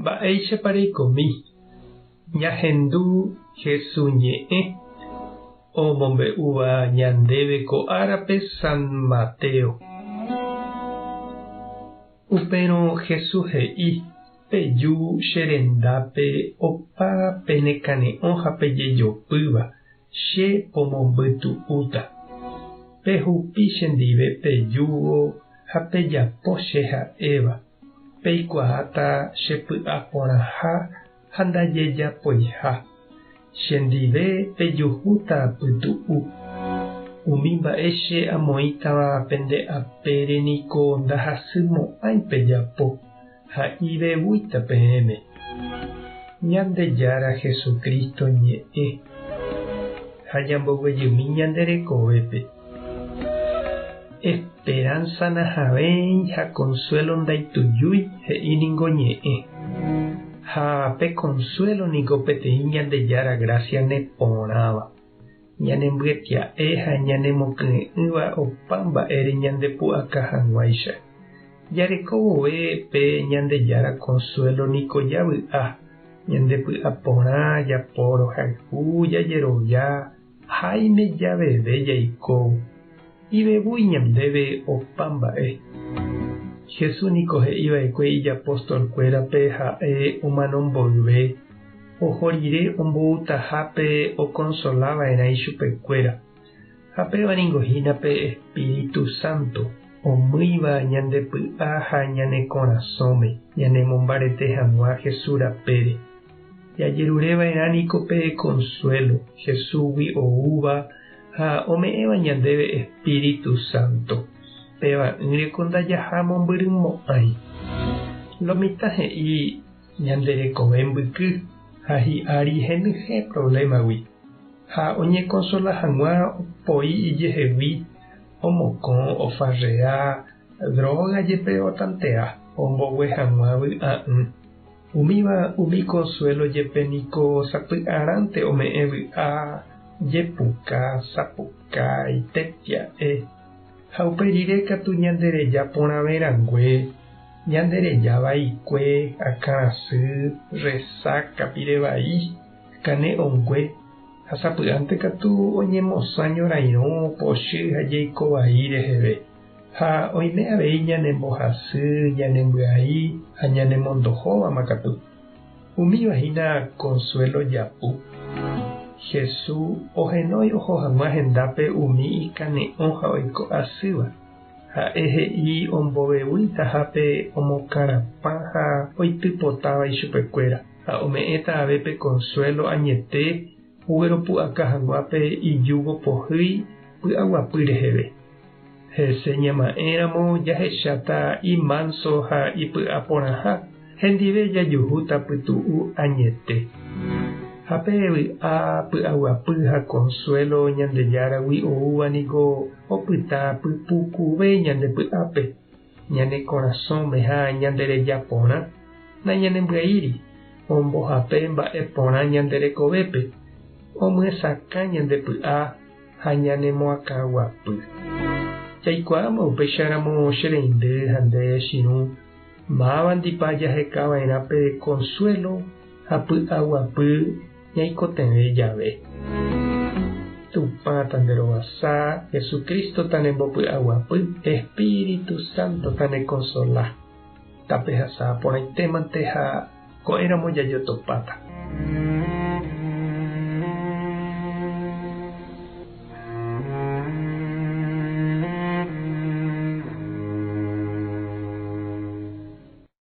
Mba'éichapareikomi ñahendu Jesús ñe'ẽ omombe'úva ñandéve ko árape San Mateo. Upérõ Jesús he'i peju che rendápe opa penekane'õ ha pejejopýva che pomombytu'úta. Pehupi chendive pejúvo ha pejapo che ha'éva. Peikuaáta chepy'a porãha ha ndajejapoiha. Chendive pejuhúta pytu'u. Umi mba'e che amoĩtava pende'apére niko ndahasymo'ãi pejapo ha ivevúita peẽme. Ñandejára Jesucristo ñe'ẽ ha ñamboguejymi ñanderekovépe. Esperanza nahavéi ha consuelo ndaitujúi he'íningo ñe'ẽ. Ha pe consuelo niko peteĩ ñandejára gracia neporãva. Ñanembyetia'e ha ñanemoky'ỹva opa mba'ére ñandepu'aka hag̃uáicha. Jareko vove pe ñandejára consuelo niko javy'a. Ñandepy'a porã japóro hayhu jajerovia háime javeve jaikóvo. Ivevúi ñandéve opa mba'e. Jesús niko he'iva'ekue ijapóstolkuérape ha'e omanomboyve. Oho rire omboutahápe okonsolava'erã ichupekuéra. Ha pévanungohína pe Espíritu Santo omýiva ñandepy'a ha ñane korasõme ñanemombarete hag̃ua Jesús rapére. Jajerureva'erã niko pe consuelo Jesúsgui oúva ha ome'ẽva ñandéve Espíritu Santo. Peva'ỹreko ndajaha mombyrymo'ãi. Lo mitã he'i ñanderekove mbyky ha hi'ári henyhẽ problemagui. Ha oñekonsola hag̃ua opoi ijehegui omokõ ofarrea droga jepe otantea ombogue hag̃ua vy'a'ỹ. Umíva umi consuelo jepe niko sapy'arãnte ome'ẽ vy'a jepuka, sapuka, itetia'e. Ha uperire katu ñandereja porãverangue, ñandereja vaikue, akãrasy, resácapi vai, kane'õngue. Ha sapy'ánte katu oñemosã ñorairõ pochy ha jeiko vai reheve. Ha oime avei ñanembohasy, ñanembyai ha ñanemondohóvama katu. Umívahína consuelo japu. Jesús ohenói oho hag̃ua hendápe umi ikane'õ ha oiko asýva. Ha'e he'i ombovevúi tahápe omokarapã ha oitypotáva ichupekuéra. Ha ome'ẽta avepe consuelo añete ugueropu'aka hag̃uápe ijúgo pohýi py'aguapy reheve. Hese ñama'ẽramo jahecháta imanso ha ipy'a porãha hendive jajuhúta pytu'u añete. Ha pe vy'a py'aguapy ha consuelo ñandejáragui oúva niko opyta pypukuve ñandepy'ápe, ñane korasõme ha ñandereja porã na ñanembya'íri ombohape mba'e porã ñanderekovépe, omyesakã ñandepy'a ha ñanemoakãguapy. Jaikuaáma upéicharamo che reindy ha nde chiru máva ndipa jahekava'erã pe consuelo ha py'aguapy ñaikotevẽ jave. Tupã tanderovasa, Jesucristo tanembopy'aguapy, Espíritu Santo tanekonsola. Tapehasa porãitémante ha ko'ẽramo jajotopáta.